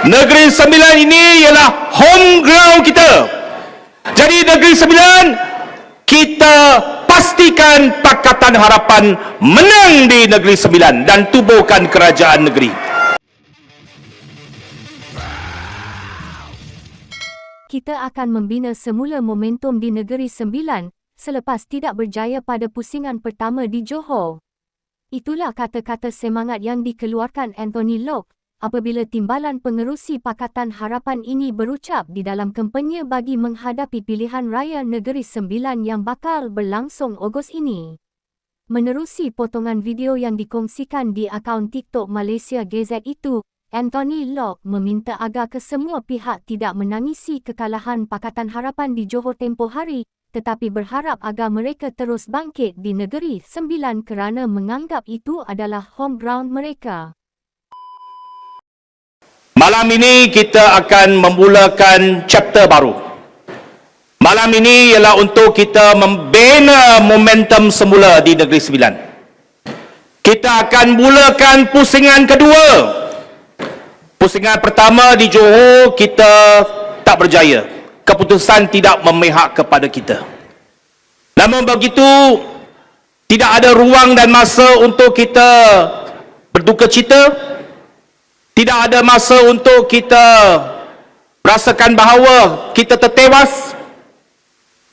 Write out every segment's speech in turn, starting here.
Negeri Sembilan ini ialah home ground kita. Jadi Negeri Sembilan, kita pastikan Pakatan Harapan menang di Negeri Sembilan dan tubuhkan kerajaan negeri. Kita akan membina semula momentum di Negeri Sembilan selepas tidak berjaya pada pusingan pertama di Johor. Itulah kata-kata semangat yang dikeluarkan Anthony Locke apabila timbalan pengerusi Pakatan Harapan ini berucap di dalam kempennya bagi menghadapi pilihan raya Negeri Sembilan yang bakal berlangsung Ogos ini. Menerusi potongan video yang dikongsikan di akaun TikTok Malaysia GZ itu, Anthony Locke meminta agar kesemua pihak tidak menangisi kekalahan Pakatan Harapan di Johor tempoh hari, tetapi berharap agar mereka terus bangkit di Negeri Sembilan kerana menganggap itu adalah home ground mereka. Malam ini kita akan memulakan chapter baru. Malam ini ialah untuk kita membina momentum semula di Negeri Sembilan. Kita akan mulakan pusingan kedua. Pusingan pertama di Johor kita tak berjaya. Keputusan tidak memihak kepada kita. Namun begitu, tidak ada ruang dan masa untuk kita berduka cita. Tidak ada masa untuk kita rasakan bahawa kita tertewas.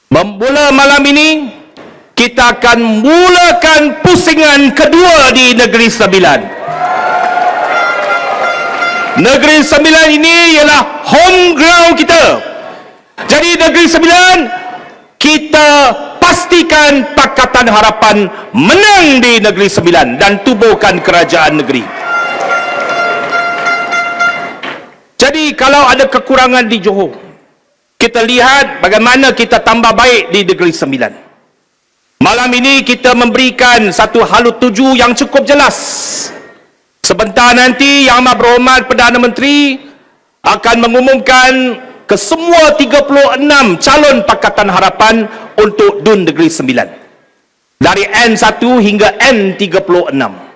Bermula malam ini, kita akan mulakan pusingan kedua di Negeri Sembilan. Negeri Sembilan ini ialah home ground kita. Jadi Negeri Sembilan, kita pastikan Pakatan Harapan menang di Negeri Sembilan dan tubuhkan kerajaan negeri. Jadi kalau ada kekurangan di Johor, kita lihat bagaimana kita tambah baik di Negeri Sembilan. Malam ini kita memberikan satu halut tuju yang cukup jelas. Sebentar nanti Yang Amat Berhormat Perdana Menteri akan mengumumkan ke semua 36 calon Pakatan Harapan untuk DUN Negeri Sembilan. Dari N1 hingga N36.